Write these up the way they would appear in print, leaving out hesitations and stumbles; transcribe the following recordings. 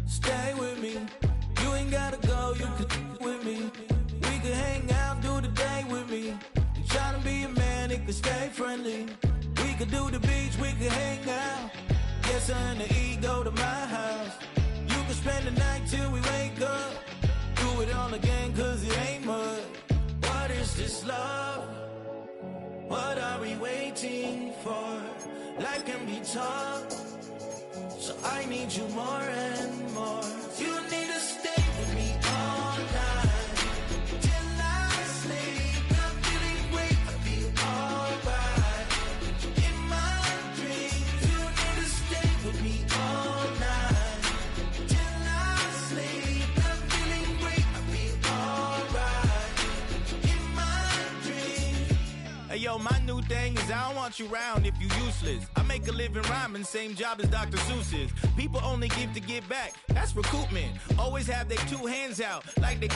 Stay with me. You ain't gotta go, you can with me. We can hang out, do the day with me. You tryna be a man, it can stay friendly. We could do the beach, we could hang out. Yes, and the ego to my house. You can spend the night till we wake up. Do it all again, cause it ain't mud. What is this love? What are we waiting for? Life can be tough, so I need you more and more. You need to stay with me all night till I sleep. I'm feeling great, I feel alright. In my dreams, you need to stay with me all night till I sleep. I'm feeling great, I feel alright. In my dreams. Hey yo, my new thing is I don't want you around if you useless. I make a living rhyming, same job as Dr. Seuss's. People only give to give back, that's recoupment. Always have their two hands out, like they.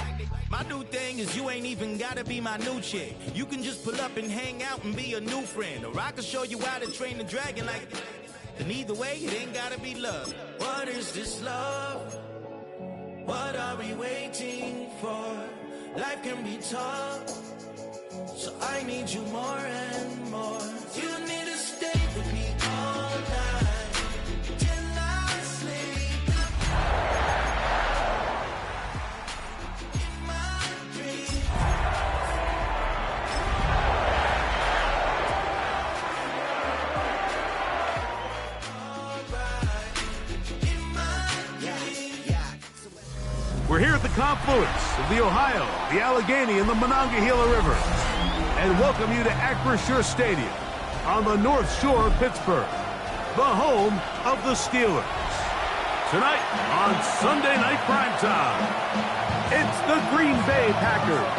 My new thing is you ain't even gotta be my new chick. You can just pull up and hang out and be a new friend. Or I can show you how to train the dragon like. And either way, it ain't gotta be love. What is this love? What are we waiting for? Life can be tough, so I need you more and more. You need to stay with me all night till I sleep. In my dreams. Alright. In my dreams. We're here at the confluence of the Ohio, the Allegheny, and the Monongahela River, and welcome you to Acrisure Stadium on the North Shore of Pittsburgh, the home of the Steelers. Tonight on Sunday Night Primetime, it's the Green Bay Packers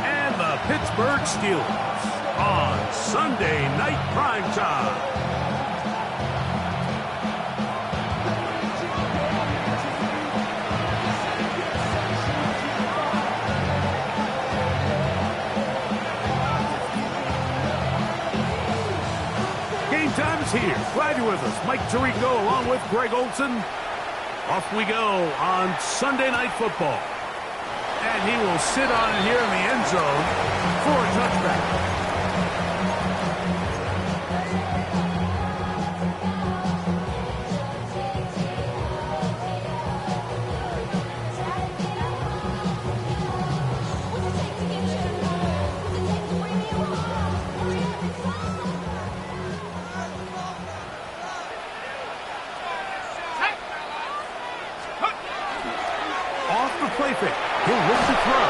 and the Pittsburgh Steelers on Sunday Night Primetime. Time is here. Glad you're with us. Mike Tirico along with Greg Olson. Off we go on Sunday Night Football. And he will sit on it here in the end zone for a touchback. Play fake. He'll look to throw.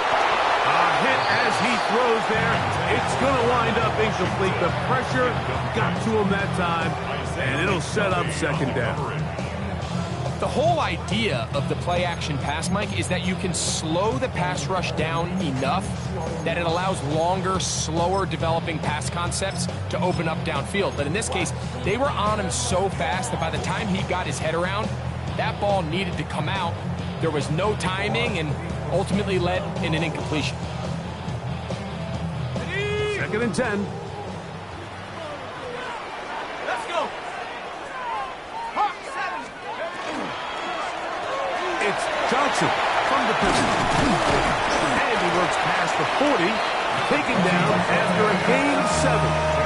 A hit as he throws there. It's going to wind up incomplete. The pressure got to him that time, and it'll set up second down. The whole idea of the play-action pass, Mike, is that you can slow the pass rush down enough that it allows longer, slower developing pass concepts to open up downfield. But in this case, they were on him so fast that by the time he got his head around, that ball needed to come out. There was no timing and ultimately led in an incompletion. 2nd and 10. Let's go. It's Johnson from the pistol. And he works past the 40, taken down after a gain of 7.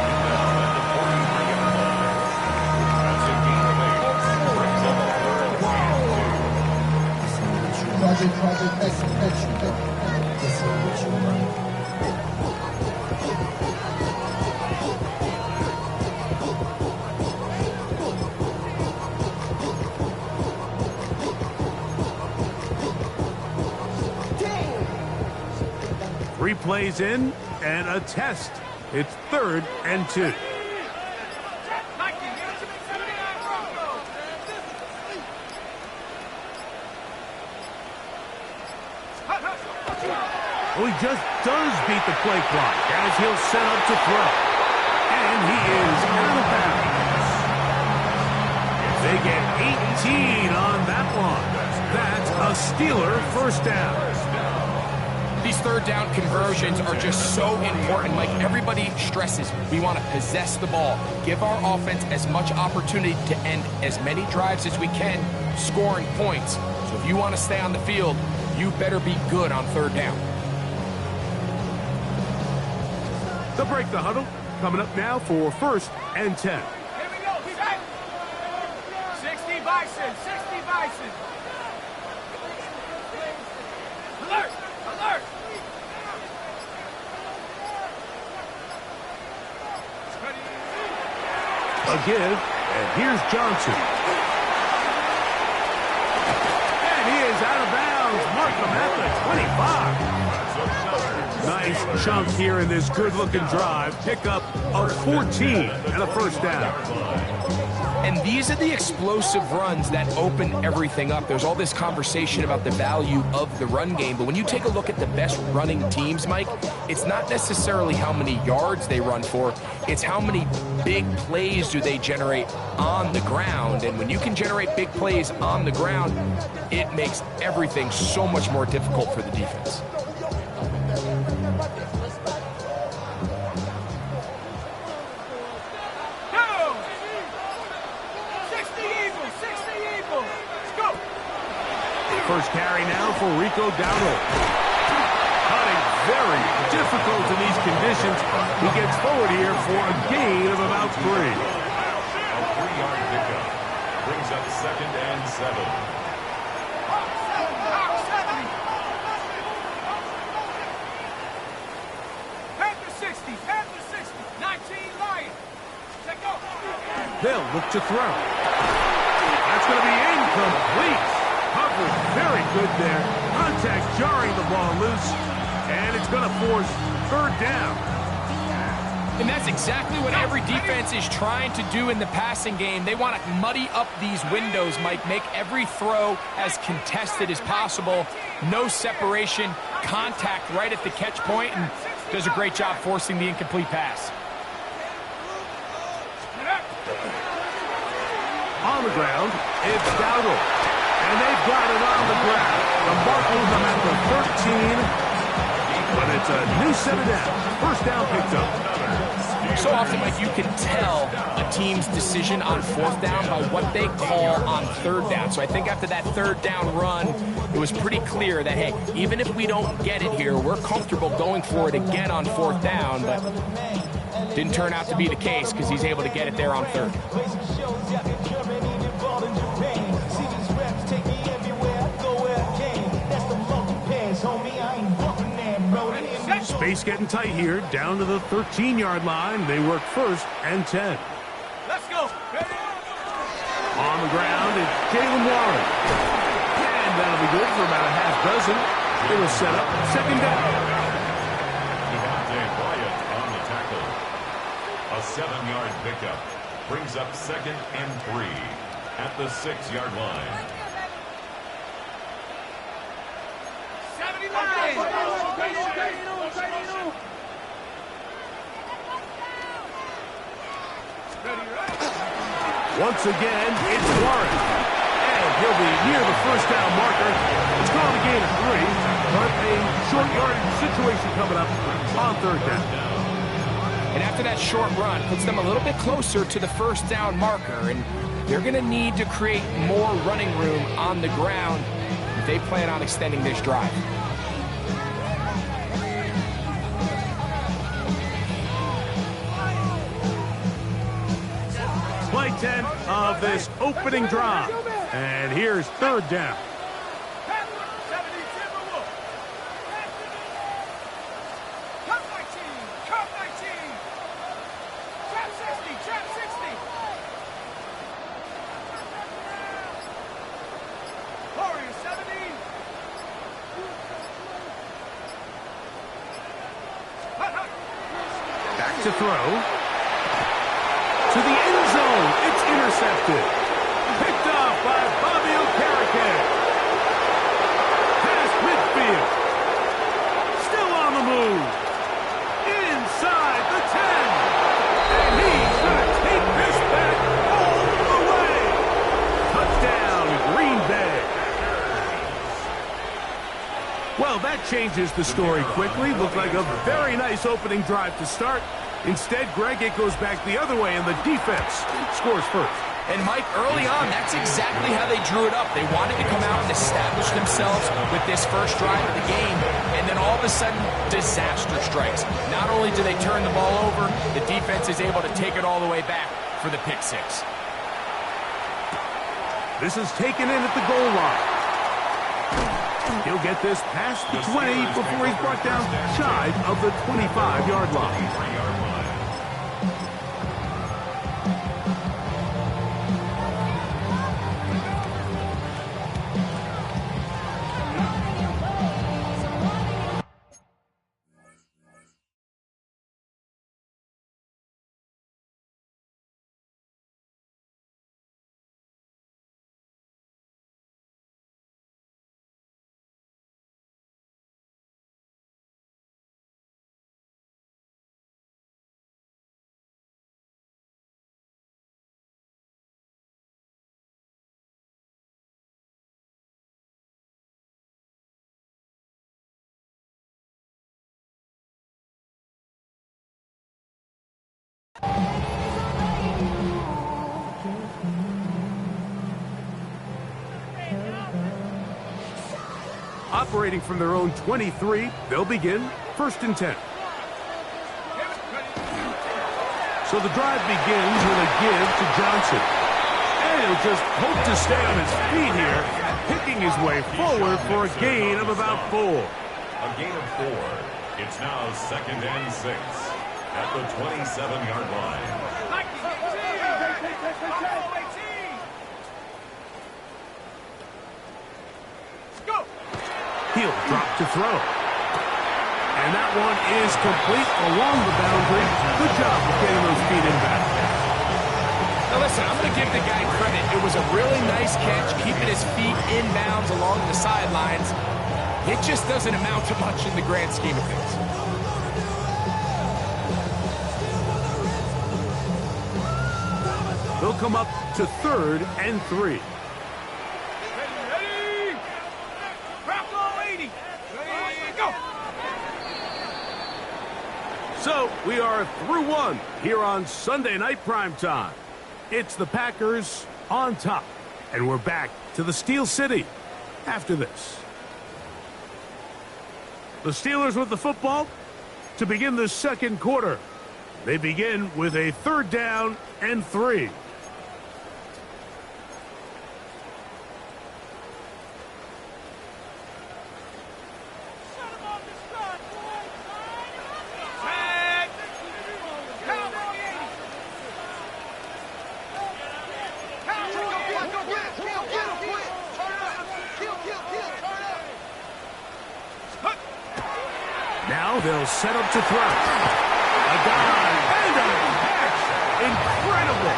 Three plays in and a test. It's 3rd and 2. Well, he just does beat the play clock as he'll set up to throw. And he is out of bounds. They get 18 on that one. That's a Steeler first down. These third down conversions are just so important. Like everybody stresses, we want to possess the ball, give our offense as much opportunity to end as many drives as we can, scoring points. So if you want to stay on the field, you better be good on third down. The break the huddle, coming up now for 1st and 10. Here we go, set. 60 Bison, 60 Bison. Alert, alert. Again, and here's Johnson. And he is out of bounds. Mark him at the 25. Nice chunk here in this good-looking drive. Pickup of 14 and a first down. And these are the explosive runs that open everything up. There's all this conversation about the value of the run game, but when you take a look at the best running teams, Mike, it's not necessarily how many yards they run for, it's how many big plays do they generate on the ground. And when you can generate big plays on the ground, it makes everything so much more difficult for the defense. First carry now for Rico Dowdle. Cutting very difficult in these conditions. He gets forward here for a gain of about 3. A 3-yard pickup brings up 2nd and 7. Panther 60, Panther 60, 19 Lions. Take go. They'll look to throw. That's going to be incomplete. Covered very good there. Contact jarring the ball loose. And it's going to force 3rd down. And that's exactly what every defense is trying to do in the passing game. They want to muddy up these windows, Mike, make every throw as contested as possible. No separation, contact right at the catch point, and does a great job forcing the incomplete pass. On the ground, it's Dowdle. And they've got it on the ground. The marking them at the 13. But it's a new set of downs. First down picked up. So often, Mike, you can tell a team's decision on 4th down by what they call on 3rd down. So I think after that 3rd down run, it was pretty clear that, hey, even if we don't get it here, we're comfortable going for it again on 4th down. But didn't turn out to be the case because he's able to get it there on 3rd. Space getting tight here, down to the 13-yard line. They work 1st and 10. Let's go. Ready? On the ground, it's Jalen Warren. And that'll be good for about a half dozen. It will set up 2nd down. Devontae Bryant on the tackle. A 7-yard pickup brings up 2nd and 3 at the 6-yard line. 79. Once again, it's Warren. And he'll be near the 1st down marker. It's going to gain of 3, but a short yardage situation coming up on 3rd down. And after that short run, puts them a little bit closer to the 1st down marker. And they're going to need to create more running room on the ground if they plan on extending this drive. Play 10 of this opening drive. And here's 3rd down. Back to throw. To the end zone. It's intercepted. Picked off by Bobby Okereke. Past midfield. Still on the move. Inside the 10. And he's going to take this back all the way. Touchdown, Green Bay. Well, that changes the story quickly. Looked like a very nice opening drive to start. Instead, Greg, it goes back the other way, and the defense scores first. And Mike, early on, that's exactly how they drew it up. They wanted to come out and establish themselves with this first drive of the game, and then all of a sudden, disaster strikes. Not only do they turn the ball over, the defense is able to take it all the way back for the pick six. This is taken in at the goal line. He'll get this past the 20 before he's brought down shy of the 25-yard line. Operating from their own 23, they'll begin 1st and 10. So the drive begins with a give to Johnson. And he'll just hope to stay on his feet here, picking his way forward for a gain of about 4. A gain of 4. It's now 2nd and 6 at the 27-yard line. He'll drop to throw. And that one is complete along the boundary. Good job of getting those feet in back. Now listen, I'm going to give the guy credit. It was a really nice catch, keeping his feet in bounds along the sidelines. It just doesn't amount to much in the grand scheme of things. They'll come up to 3rd and 3. So, we are through one here on Sunday Night Primetime. It's the Packers on top, and we're back to the Steel City after this. The Steelers with the football to begin the second quarter. They begin with a 3rd down and 3. Now they'll set up to throw. A dive and a catch. Incredible.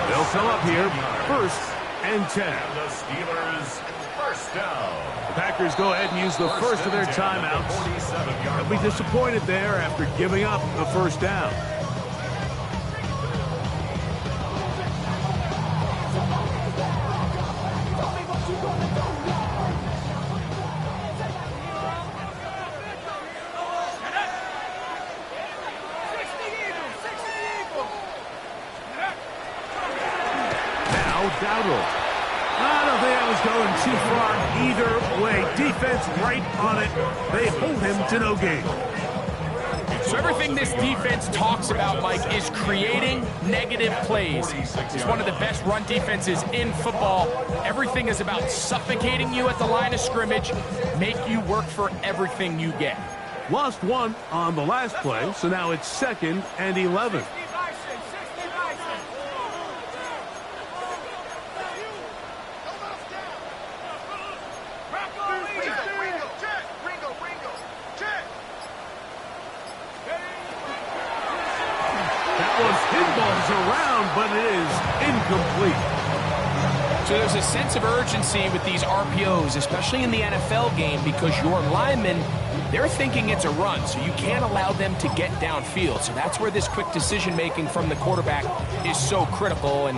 They'll fill up here. 1st and 10. The Steelers first down. The Packers go ahead and use the first of their timeouts. They'll be disappointed there after giving up the 1st down. I don't think I was going too far either way. Defense right on it. They hold him to no gain. So everything this defense talks about, Mike, is creating negative plays. It's one of the best run defenses in football. Everything is about suffocating you at the line of scrimmage, make you work for everything you get. Lost one on the last play, so now it's 2nd and 11. Around, but it is incomplete. So there's a sense of urgency with these RPOs, especially in the NFL game, because your linemen, they're thinking it's a run, so you can't allow them to get downfield. So that's where this quick decision-making from the quarterback is so critical, and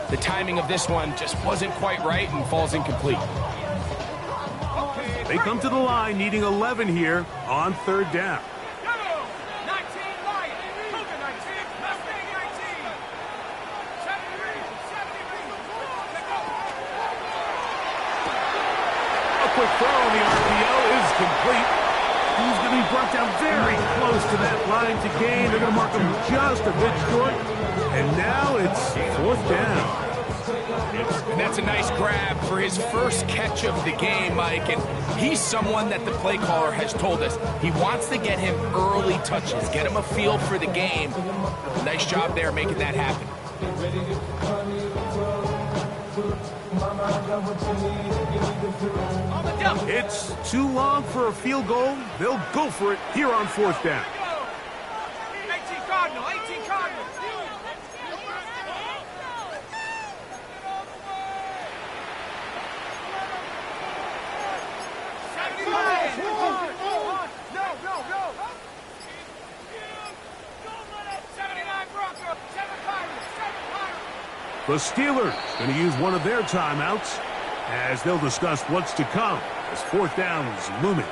the timing of this one just wasn't quite right and falls incomplete. Okay. They come to the line needing 11 here on third down. Go! 19 Lions. Cougar 19. Mustang 19. 73. 73. A quick throw on the RPO is complete. He's going to be brought down very close to that line to gain. They're going to mark him just a bit short. And now it's fourth down. And that's a nice grab for his first catch of the game, Mike. And he's someone that the play caller has told us he wants to get him early touches, get him a feel for the game. Nice job there making that happen. It's too long for a field goal. They'll go for it here on fourth down. 18 Cardinal. 18 Cardinal. The Steelers going to use one of their timeouts as they'll discuss what's to come as fourth down is looming.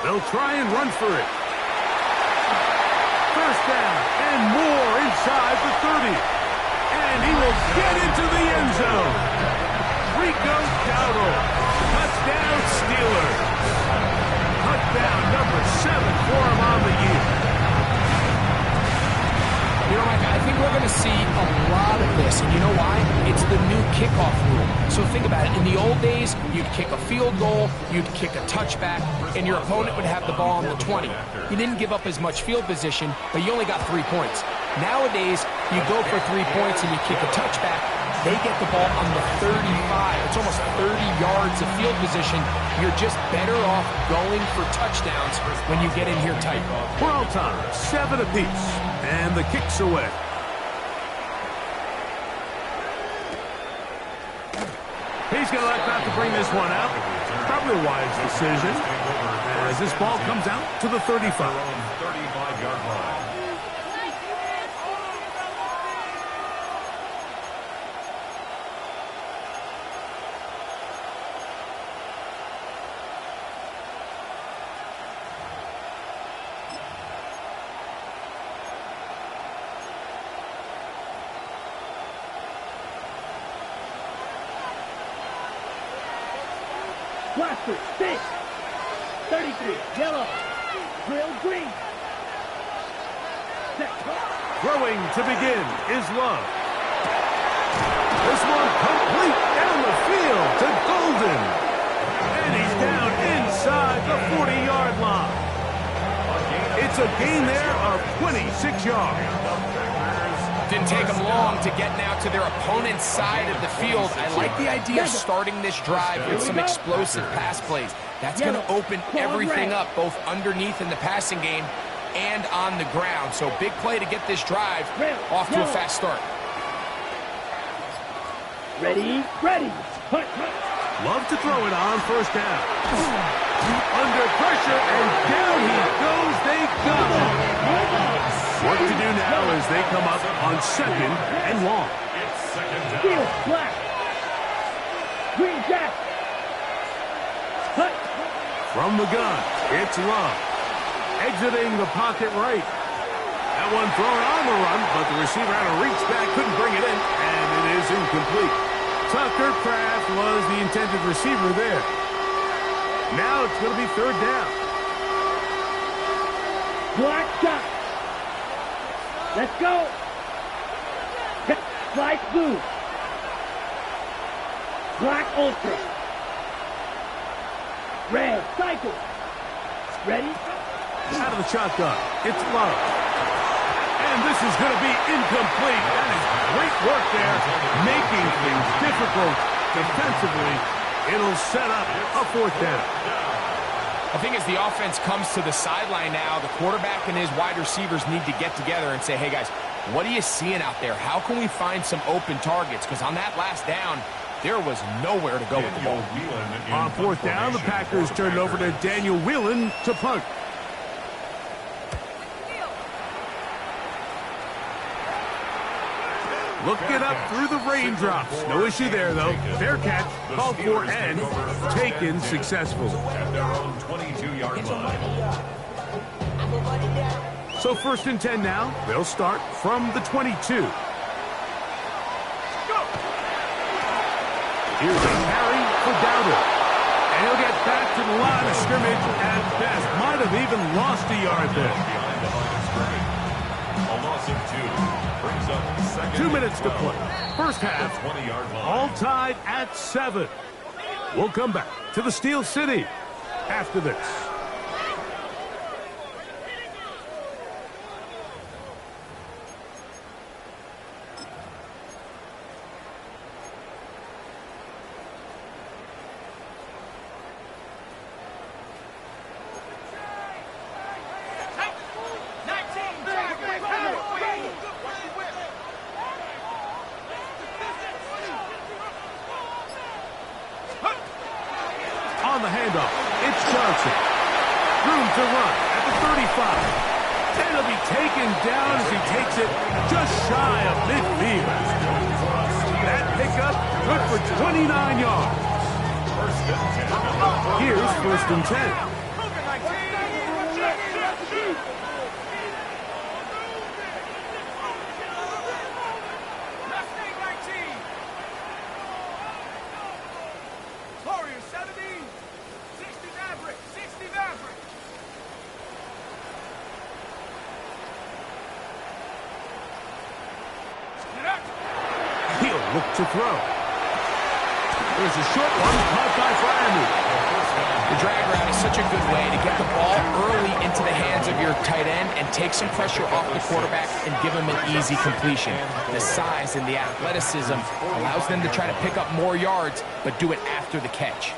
They'll try and run for it. First down and more inside the 30. And he will get into the end zone. Rico Dowdle. Touchdown Steelers. Touchdown number 7 for him on the year. You know, Mike, I think we're going to see a lot of this, and you know why? It's the new kickoff rule. So think about it. In the old days, you'd kick a field goal, you'd kick a touchback, and your opponent would have the ball on the 20. You didn't give up as much field position, but you only got 3 points. Nowadays, you go for 3 points and you kick a touchback, they get the ball on the 35. It's almost 30 yards of field position. You're just better off going for touchdowns when you get in here tight. For all time, 7 apiece. And the kick's away. He's going to elect not to bring this one out. Probably a wise decision as this ball comes out to the 35. 35-yard line. Blaster, stick. 33, yellow. Drill, green. Set. Throwing to begin is Love. This one complete down the field to Golden. And he's down inside the 40-yard line. It's a gain there of 26 yards. Didn't take them long to get now to their opponent's side of the field. I like the idea of starting this drive with some explosive pass plays. That's going to open everything up, both underneath in the passing game and on the ground. So big play to get this drive off to a fast start. Ready, ready. Hunt. Love to throw it on first down. Under pressure, and down he goes. They got him. What to do now as they come up on second and long. Steel, black. Green jack. Hunt. From the gun, it's Love. Exiting the pocket right. That one thrown on the run, but the receiver had to reach back, couldn't bring it in, and it is incomplete. Tucker Kraft was the intended receiver there. Now it's going to be third down. Black shot. Let's go. Black blue. Black ultra. Red, cycle. Ready? Out of the shotgun. It's Love. And this is going to be incomplete. That is great work there, making things difficult defensively. It'll set up a 4th down. I think as the offense comes to the sideline now, the quarterback and his wide receivers need to get together and say, hey, guys, what are you seeing out there? How can we find some open targets? Because on that last down, there was nowhere to go with the ball. On 4th down, the Packers turned over to Daniel Whelan to punt. Looking up through the raindrops. No issue there, though. Fair catch, called for, and taken successfully. At their own 22-yard line. So 1st and 10 now. They'll start from the 22. Here's a carry for Dowdle. And he'll get back to the line of scrimmage at best. Might have even lost a yard there. Behind the line of scrimmage. A loss of 2. Brings up 2 minutes to play. First half, 20-yard line. all tied at 7. We'll come back to the Steel City after this. On the handoff, it's Johnson. Room to run at the 35. And he'll be taken down as he takes it just shy of midfield. That pickup good for 29 yards. Here's 1st and 10. He'll look to throw. There's a short one caught by Fryermuth. The drag route is such a good way to get the ball early into the hands of your tight end and take some pressure off the quarterback and give him an easy completion. The size and the athleticism allows them to try to pick up more yards, but do it after the catch.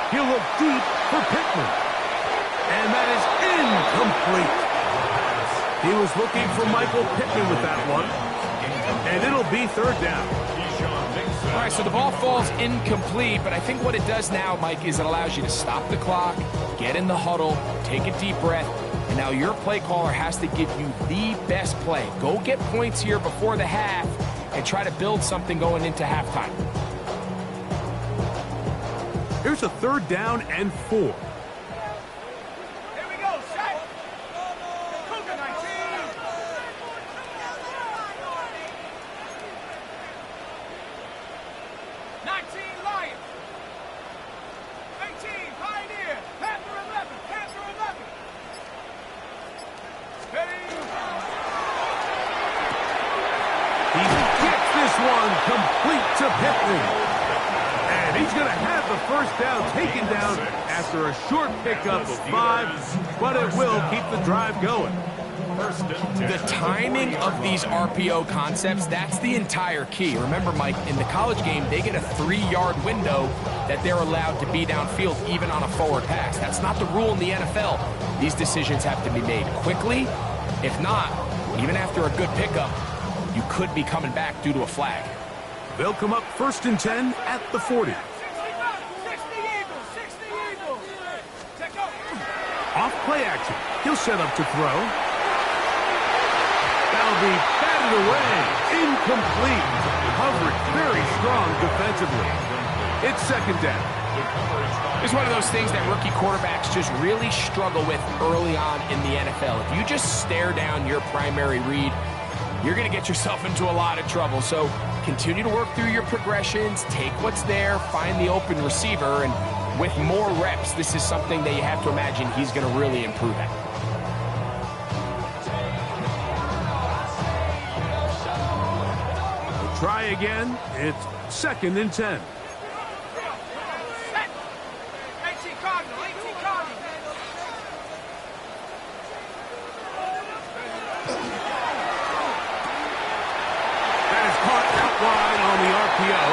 He'll look deep for Pittman. And that is incomplete. He was looking for Michael Pittman with that one. And it'll be 3rd down. All right, so the ball falls incomplete, but I think what it does now, Mike, is it allows you to stop the clock, get in the huddle, take a deep breath, and now your play caller has to give you the best play. Go get points here before the half and try to build something going into halftime. Here's a 3rd down and 4. Here we go, set. Cougar 19. 19 Lions. 18 Pioneer. Panther 11. Panther 11. Ready. He gets this one complete to Pittman. And he's going to have the 1st down taken down after a short pickup of 5, but it will keep the drive going. The timing of these RPO concepts, that's the entire key. Remember, Mike, in the college game, they get a 3-yard window that they're allowed to be downfield even on a forward pass. That's not the rule in the NFL. These decisions have to be made quickly. If not, even after a good pickup, you could be coming back due to a flag. They'll come up 1st and 10 at the 40. 60 Eagles. 60 Eagles. Take over. Off play action. He'll set up to throw. That'll be batted away. Incomplete. Coverage very strong defensively. It's 2nd down. It's one of those things that rookie quarterbacks just really struggle with early on in the NFL. If you just stare down your primary read, you're going to get yourself into a lot of trouble. So continue to work through your progressions, take what's there, find the open receiver, and with more reps, this is something that you have to imagine he's going to really improve at. Try again. It's 2nd and 10. Wide on the RPO,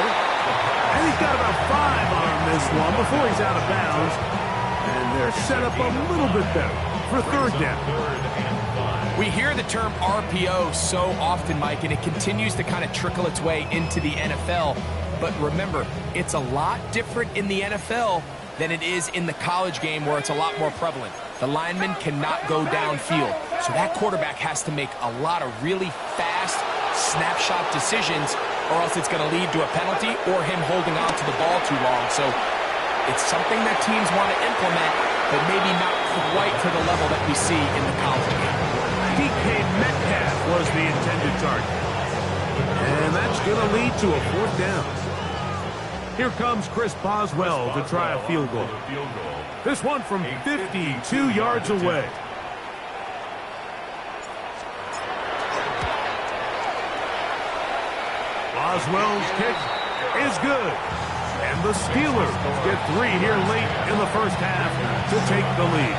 and he's got about 5 on this one before he's out of bounds, and they're set up a little bit better for 3rd down. We hear the term RPO so often, Mike, and it continues to kind of trickle its way into the NFL, but remember, it's a lot different in the NFL than it is in the college game where it's a lot more prevalent. The lineman cannot go downfield, so that quarterback has to make a lot of really fast snapshot decisions, or else it's going to lead to a penalty or him holding on to the ball too long. So it's something that teams want to implement, but maybe not quite to the level that we see in the college game. DK Metcalf was the intended target, and that's going to lead to a 4th down. Here comes Chris Boswell to try a field goal. This one from 52 yards away. Boswell's kick is good. And the Steelers get 3 here late in the first half to take the lead.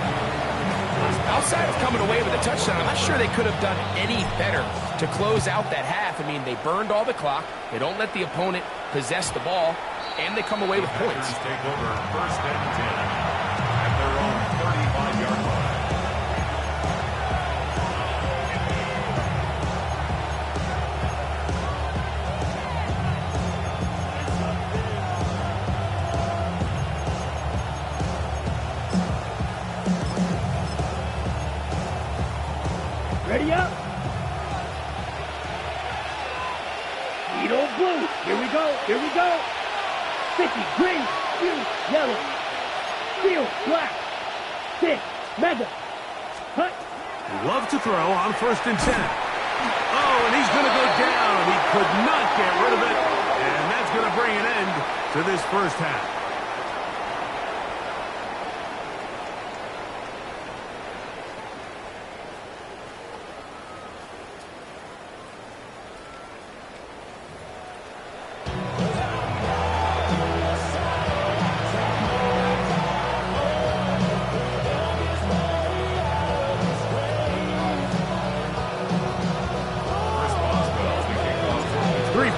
Outside of coming away with a touchdown, I'm not sure they could have done any better to close out that half. I mean, they burned all the clock. They don't let the opponent possess the ball, and they come away with points. Take over 1st and 10 at their own 35-yard line. Ready up. Edo blue. Here we go. Here we go. 50, green, blue, yellow. Steel, black. 6, mega. Hut. Love to throw on 1st and 10. Oh, and he's going to go down. He could not get rid of it. And that's going to bring an end to this first half.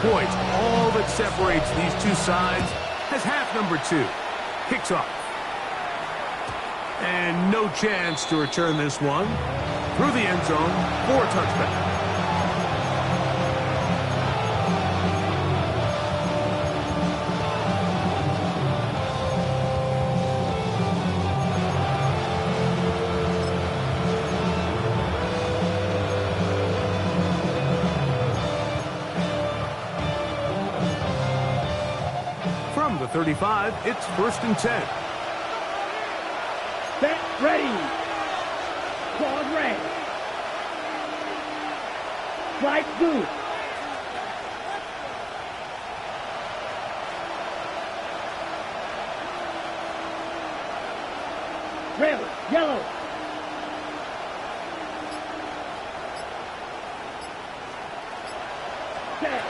Points, all that separates these two sides, as half number 2 kicks off. And no chance to return this one through the end zone for a touchback. From the 35, it's 1st and 10. Set, ready. Quad red. Flight blue. Rail, yellow. Set.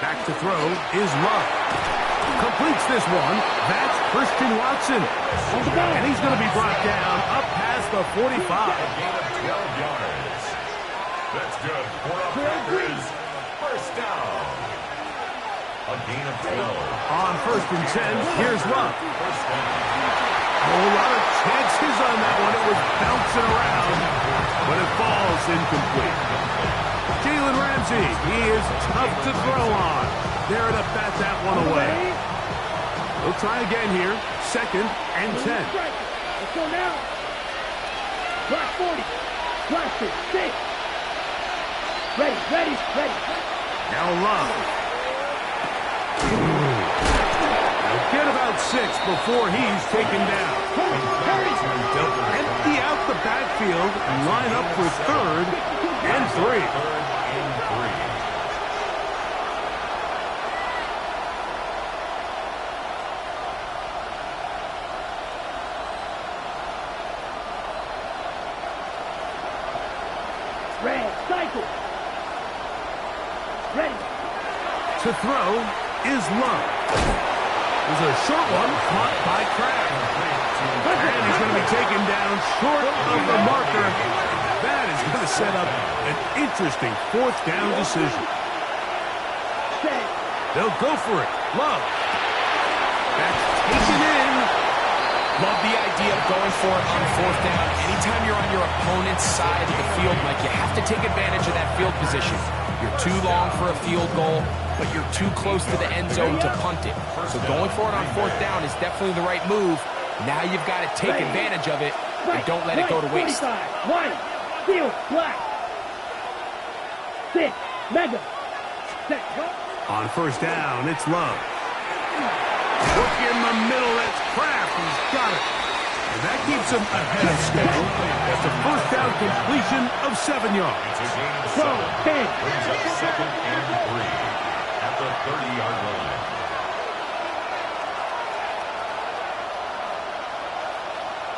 Back to throw is Love. Completes this one. That's Christian Watson. And he's going to be brought down up past the 45. A gain of 12 yards. That's good. For the Packers, 1st down. A gain of 12. On 1st and 10, here's Love. 1st down. A whole lot of chances on that one. It was bouncing around, but it falls incomplete. Jalen Ramsey, he is tough to throw on. There to bat that one away. We'll try again here. 2nd and 10. Let's go now. Black 40. Blaster, 6. Ready, ready, ready. Now Love. He'll get about 6 before he's taken down. They'll empty out the backfield and line up for 3rd and 3. Red, cycle. Ready. To throw is Love. There's a short one caught by Kraft. And he's going to be taken down short of the marker. That is going to set up an interesting 4th down decision. They'll go for it. Love. That's taken in. Love the idea of going for it on 4th down. Anytime you're on your opponent's side of the field, Mike, you have to take advantage of that field position. You're too long for a field goal, but you're too close to the end zone to punt it. So going for it on 4th down is definitely the right move. Now you've got to take advantage of it and don't let it go to waste. White, field, black. 6, mega. Set, On 1st down, it's Love. Look in the middle, that's Kraft. He's got it. And that keeps him ahead of schedule. That's a 1st down completion of 7 yards. It's a gain of 7. Brings up 2nd and 3 at the 30-yard line.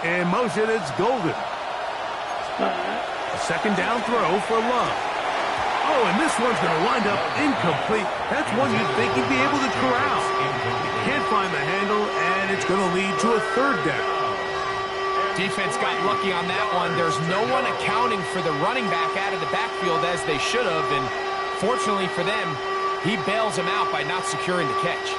In motion, it's Golden. A 2nd down throw for Love. Oh, and this one's going to wind up incomplete. That's one you'd think he'd be able to corral. Can't find the handle, and it's going to lead to a 3rd down. Defense got lucky on that one. There's no one accounting for the running back out of the backfield as they should have, and fortunately for them, he bails him out by not securing the catch.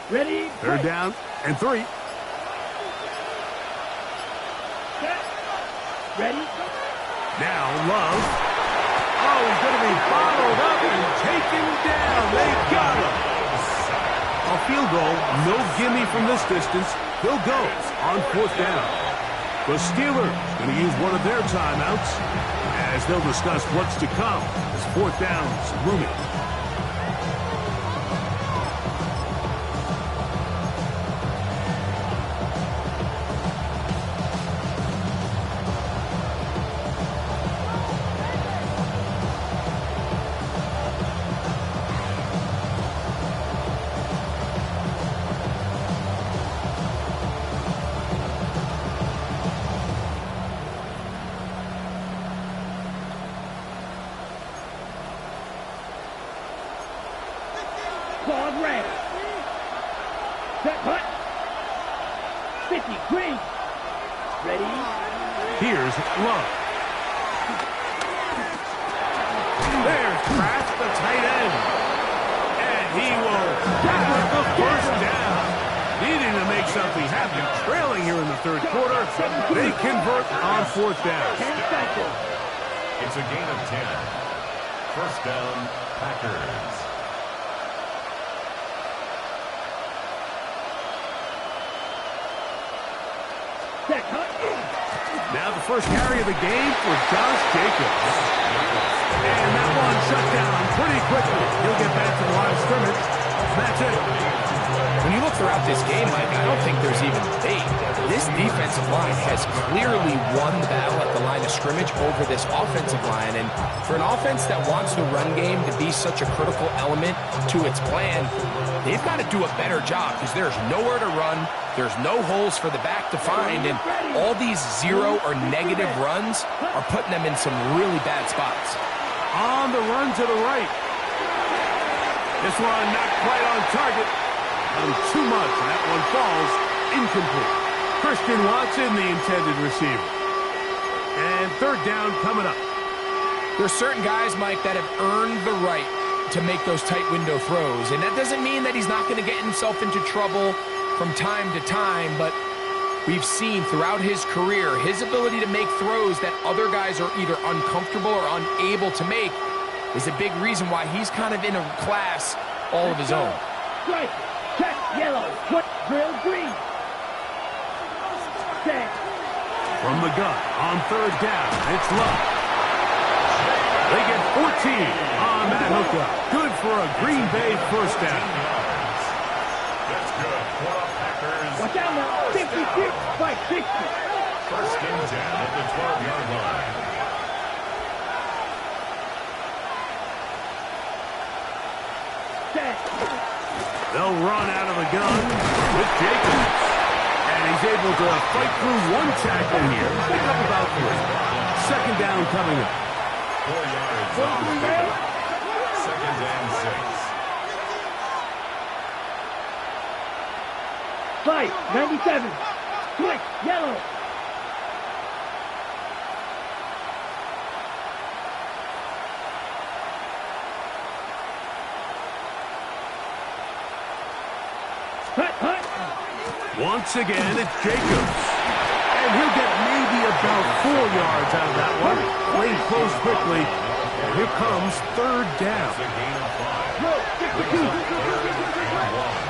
Ready. 3rd down and 3. Set. Ready. Now Love. Oh, he's going to be bottled up and taken down. They got him. A field goal, no gimme from this distance. They'll go on 4th down. The Steelers going to use one of their timeouts as they'll discuss what's to come as 4th down's looming. Claude red. Set, hut. 50, green. Ready. Here's Love. There's Kraft, the tight end. And he will gather the 1st down. Needing to make something happen. Trailing here in the 3rd quarter. They convert on 4th down. It's a gain of 10. 1st down, Packers. Now the first carry of the game for Josh Jacobs. And that one shut down pretty quickly. He'll get back to the line of scrimmage. That's it. When you look throughout this game, Mike, I don't think there's even debate. This defensive line has clearly won the battle at the line of scrimmage over this offensive line. And for an offense that wants the run game to be such a critical element to its plan, they've got to do a better job because there's nowhere to run. There's no holes for the back to find. And all these 0 or negative runs are putting them in some really bad spots. On the run to the right. This one not quite on target. Too much, and that one falls incomplete. Christian Watson, the intended receiver. And 3rd down coming up. There's certain guys, Mike, that have earned the right to make those tight window throws. And that doesn't mean that he's not going to get himself into trouble from time to time, but we've seen throughout his career his ability to make throws that other guys are either uncomfortable or unable to make is a big reason why he's kind of in a class all of his own. Strike. Check. Yellow. Put. Drill. Green. Set. From the gun on third down, it's Love. They get 14 on that hookup. Good for a Green Bay first down. That's good for the Packers. Watch out now. 56 by 60. First and 10 at the 12-yard line. Set. They'll run out of the gun with Jacobs. And he's able to fight through one tackle here. Pick up about 3. Second down coming up. 4 yards on the pickup. Second and 6. Fight. 97. Quick. Yellow. Hut, hut. Once again, it's Jacobs. And he'll get maybe about 4 yards out of that one. Lane closed quickly. And here comes third down. It's a gain of 5. Brings up third and 1.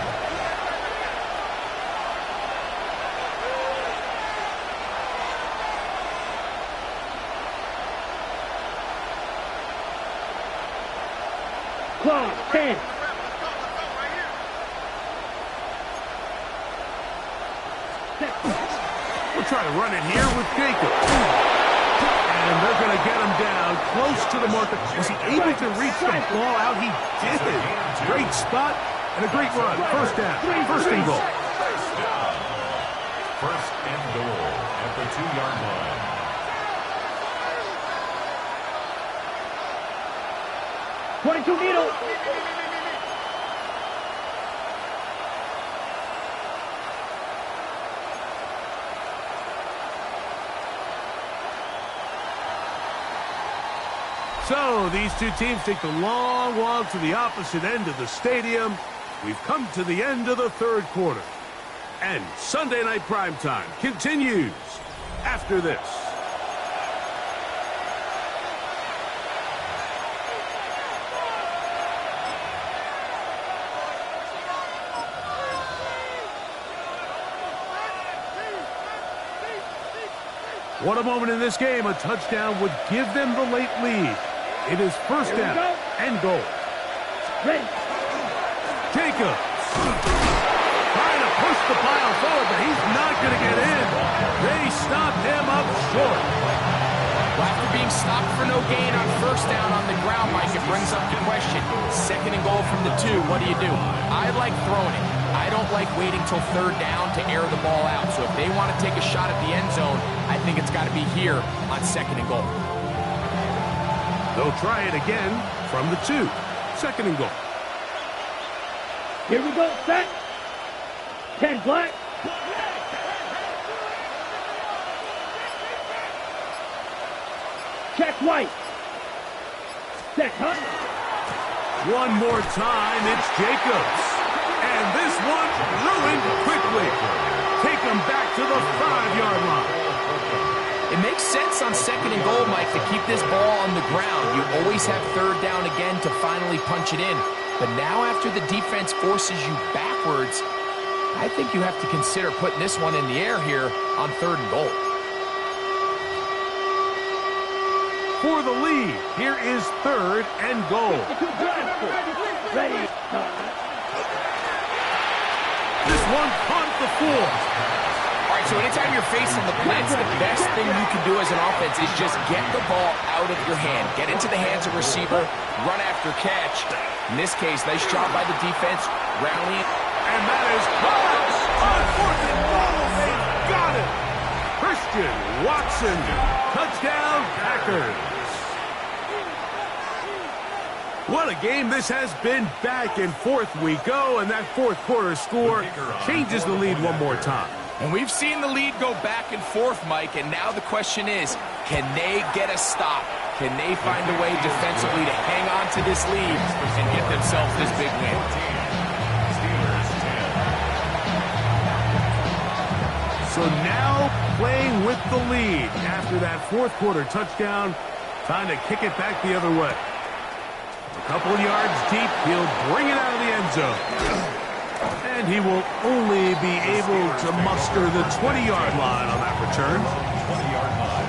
Claw. 10. We'll try to run it here with Jacobs. And they're going to get him down close to the marker. Was he able to reach the ball out? He did. Great spot and a great run. First down. First and goal. First and goal at the 2-yard line. .22 needle. So these two teams take the long walk to the opposite end of the stadium. We've come to the end of the third quarter. And Sunday Night Primetime continues after this. What a moment in this game. A touchdown would give them the late lead. It is first down and goal. Ready. Jacobs trying to push the pile forward, but he's not going to get in. They stopped him up short. Well, after being stopped for no gain on first down on the ground, Mike, it brings up the question. Second and goal from the 2, what do you do? I like throwing it. I don't like waiting till third down to air the ball out. So if they want to take a shot at the end zone, I think it's got to be here on second and goal. They'll try it again from the 2. Second and goal. Here we go. Set. 10 black. Check white. Set, huh? One more time, it's Jacobs. And this one ruined quickly. Take him back to the 5-yard line. It makes sense on second and goal, Mike, to keep this ball on the ground. You always have third down again to finally punch it in. But now after the defense forces you backwards, I think you have to consider putting this one in the air here on third and goal. For the lead, here is third and goal. Ready. This one caught the floor. All right, so anytime you're facing the blitz, the best thing you can do as an offense is just get the ball out of your hand. Get into the hands of receiver, run after catch. In this case, nice job by the defense, rallying. And that is caught on fourth and goal. They've got it. Christian Watson, touchdown Packers. What a game this has been. Back and forth we go, and that fourth quarter score changes the lead one more time. And we've seen the lead go back and forth, Mike, and now the question is, can they get a stop? Can they find a way defensively to hang on to this lead and get themselves this big win? So now playing with the lead after that fourth quarter touchdown, time to kick it back the other way. A couple of yards deep, he'll bring it out of the end zone. And he will only be able to muster the 20-yard line on that return. 20-yard line.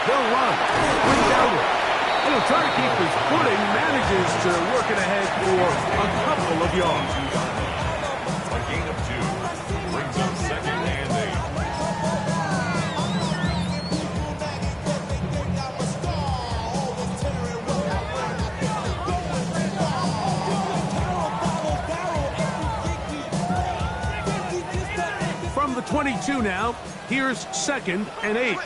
They'll run. Bring downward. He'll try to keep his footing. Manages to work it ahead for a couple of yards. A gain of 2. Brings up 2nd and 8. From the 22 now, here's 2nd and 8.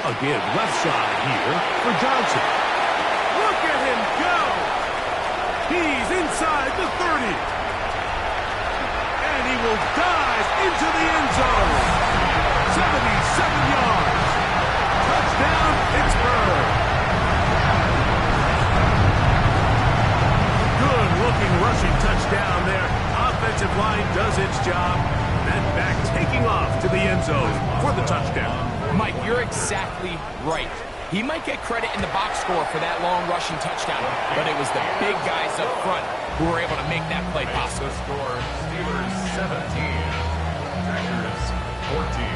Again, left side here for Johnson. Look at him go! He's inside the 30. And he will dive into the end zone. 77 yards. Touchdown, Pittsburgh. Good-looking rushing touchdown there. Offensive line does its job. That back taking off to the end zone for the touchdown. Mike, you're exactly right. He might get credit in the box score for that long rushing touchdown, but it was the big guys up front who were able to make that play possible. The score, Steelers 17, Packers 14.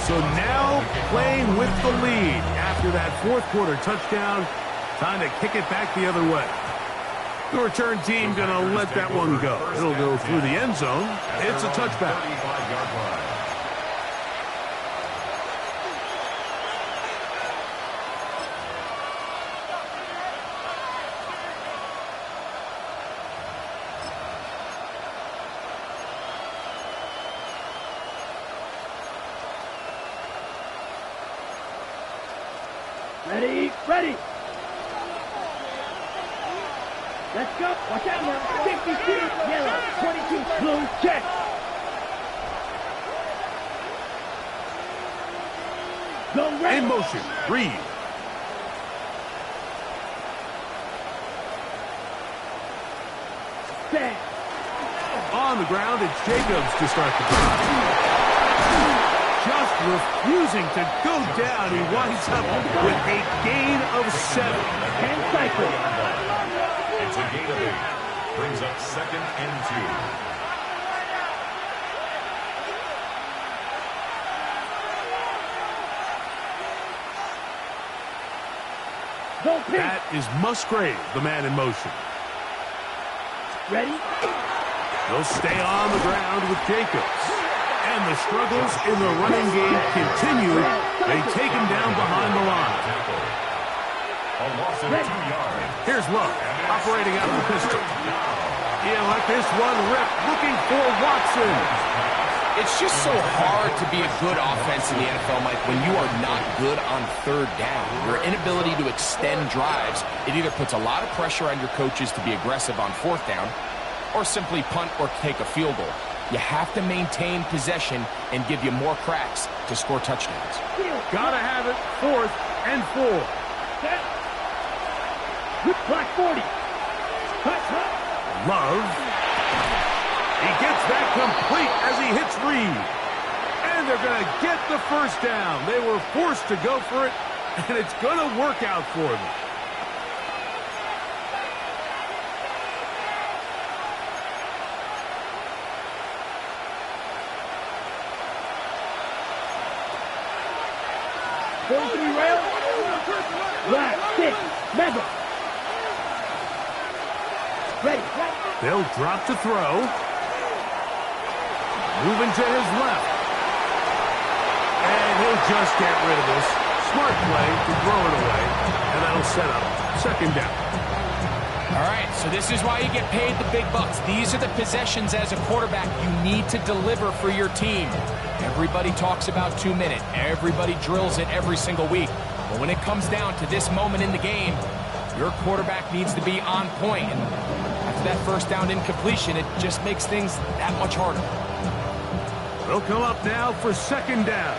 So now playing with the lead after that fourth quarter touchdown, time to kick it back the other way. The return team going to let that one go. It'll go through the end zone. It's a touchback. 35-yard line. Ready, ready. Let's go. Watch out now. 52, yellow. 22, blue, check. Go red. In motion, Reed. Set. On the ground, it's Jacobs to start the drive. Just refusing to go down. He winds up with a gain of 7. 10 cycles. It's a gain of 8. Brings up 2nd and 2. Go pitch. That is Musgrave, the man in motion. Ready? They'll stay on the ground with Jacobs. And the struggles in the running game continue. They take him down behind the line. A loss of 2 yards. Here's Love, operating out of the pistol. Yeah, let this one rip, looking for Watson. It's just so hard to be a good offense in the NFL, Mike, when you are not good on third down. Your inability to extend drives, it either puts a lot of pressure on your coaches to be aggressive on fourth down, or simply punt or take a field goal. You have to maintain possession and give you more cracks to score touchdowns. Gotta have it, 4th and 4. Set. Black 40. Cut, cut. Love. He gets that complete as he hits Reed. And they're going to get the first down. They were forced to go for it, and it's going to work out for them. Rail. Black 6. Mega. Ready. They'll drop to throw. Moving to his left. And he'll just get rid of this. Smart play to throw it away. And that'll set up 2nd down. All right, so this is why you get paid the big bucks. These are the possessions as a quarterback you need to deliver for your team. Everybody talks about 2 minutes. Everybody drills it every single week. But when it comes down to this moment in the game, your quarterback needs to be on point. And after that first down incompletion, it just makes things that much harder. They'll come up now for second down.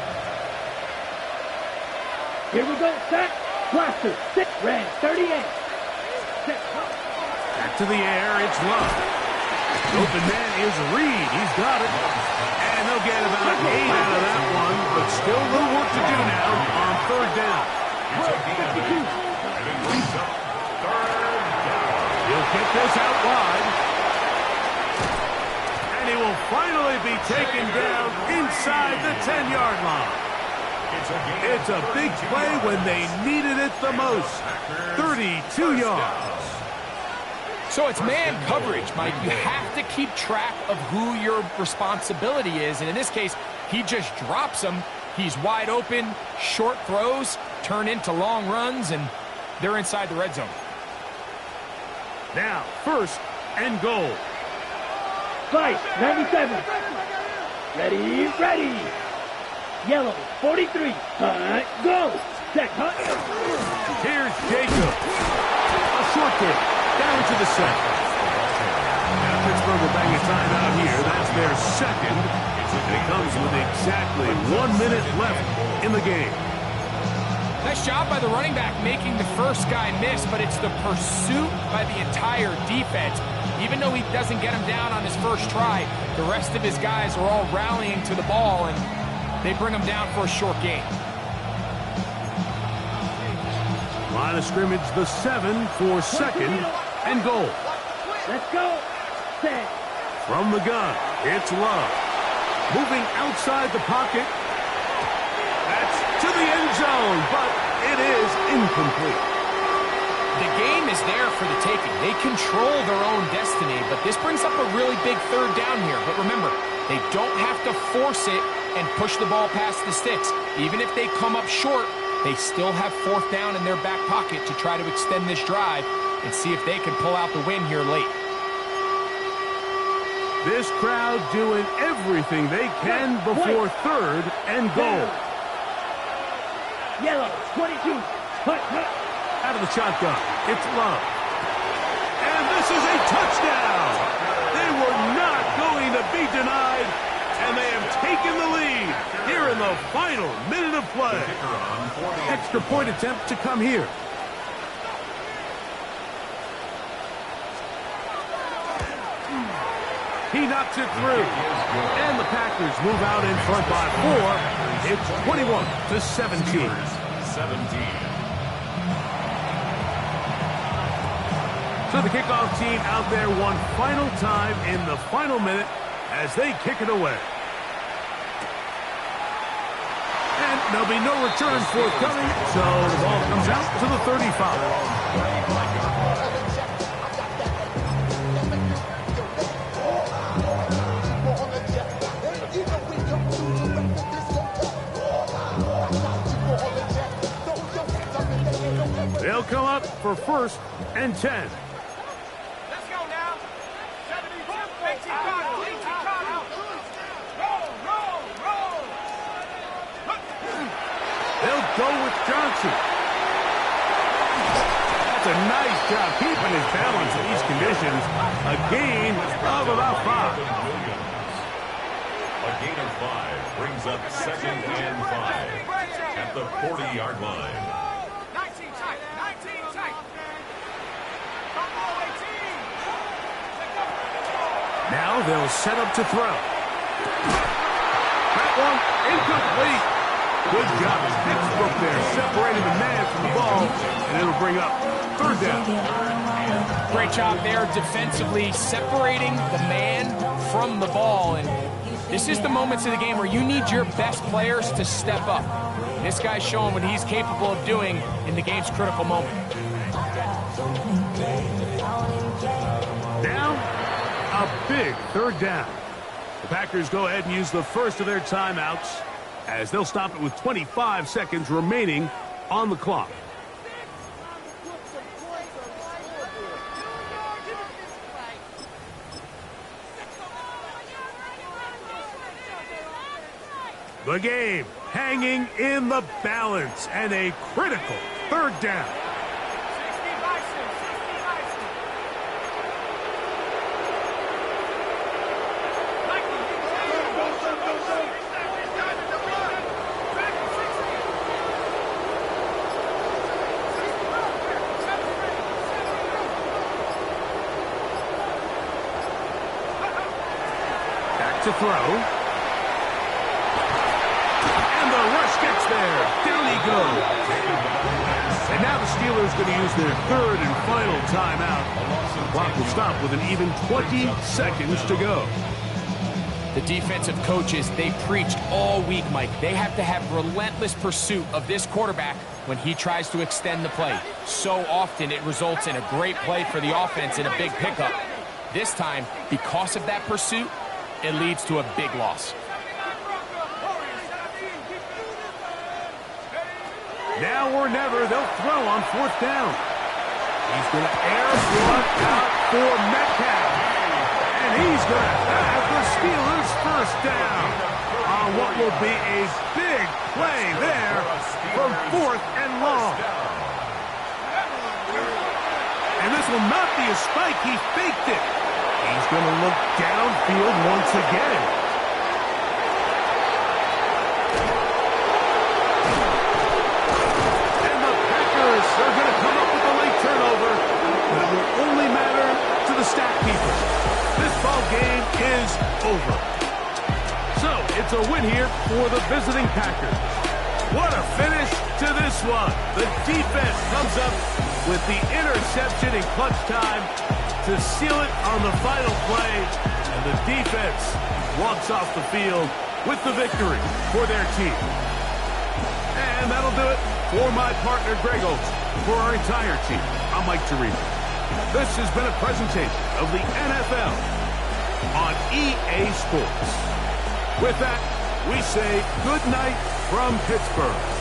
Here we go, set, blaster, 6, red, 38. Set, back to the air, it's Love. The open man is Reed, he's got it. And they'll get about 8 out of that one, but still a little work to do now on third down. He'll get this out wide. And he will finally be taken down inside the 10-yard line. It's a big play when they needed it the most. 32 yards. So it's man coverage, Mike. You have to keep track of who your responsibility is. And in this case, he just drops him. He's wide open, short throws, turn into long runs, and they're inside the red zone. Now, first and goal. Vice, 97. Ready, ready. Yellow, 43. Hunt, go. Set, hunt. Here's Jacob. A short kick. Down to the set. Now Pittsburgh will bang a timeout here. That's their second. And it comes with exactly 1 minute left in the game. Nice job by the running back making the first guy miss, but it's the pursuit by the entire defense. Even though he doesn't get him down on his first try, the rest of his guys are all rallying to the ball, and they bring him down for a short gain. Line of scrimmage, the 7 for second and goal. Let's go. Set. From the gun, it's Love. Moving outside the pocket. That's to the end zone, but it is incomplete. The game is there for the taking. They control their own destiny, but this brings up a really big third down here. But remember, they don't have to force it and push the ball past the sticks. Even if they come up short, they still have fourth down in their back pocket to try to extend this drive and see if they can pull out the win here late. This crowd doing everything they can before third and goal. Yellow, 22. Hut, hut. Out of the shotgun, it's Love. And this is a touchdown. They were not going to be denied, and they have taken the lead here in the final minute of play. Extra point attempt to come here. He knocks it through. And the Packers move out in front by 4. It's 21-17. 17. So the kickoff team out there one final time in the final minute as they kick it away. And there'll be no return forthcoming, so the ball comes out to the 35. They'll come up for first and 10. Let's go now. 18 out. Roll. They'll go with Johnson. That's a nice job keeping his balance in these conditions. A gain of about 5. A gain of 5 brings up second and 5 at the 40-yard line. 19 tight. Now they'll set up to throw. That one incomplete. Good job. Textbook there, separating the man from the ball, and it'll bring up third down. Great job there defensively, separating the man from the ball. And this is the moments of the game where you need your best players to step up. This guy's showing what he's capable of doing in the game's critical moment. Now, a big third down. The Packers go ahead and use the first of their timeouts as they'll stop it with 25 seconds remaining on the clock. The game hanging in the balance and a critical third down. 60 by 6, 60 by 6. Back to throw. Gets there. Down he goes. And now the Steelers going to use their third and final timeout. The clock will stop with an even 20 seconds to go. The defensive coaches, they preached all week, Mike. They have to have relentless pursuit of this quarterback when he tries to extend the play. So often it results in a great play for the offense and a big pickup. This time, because of that pursuit, it leads to a big loss. Now or never, they'll throw on fourth down. He's going to air one out for Metcalf. And he's going to have the Steelers first down on what will be a big play there from fourth and long. And this will not be a spike. He faked it. He's going to look downfield once again. They're going to come up with a late turnover, but it will only matter to the stat keeper. This ball game is over. So, it's a win here for the visiting Packers. What a finish to this one. The defense comes up with the interception in clutch time to seal it on the final play, and the defense walks off the field with the victory for their team. And that'll do it for my partner, Greg Olson. For our entire team, I'm Mike Theresa. This has been a presentation of the NFL on EA Sports. With that, we say good night from Pittsburgh.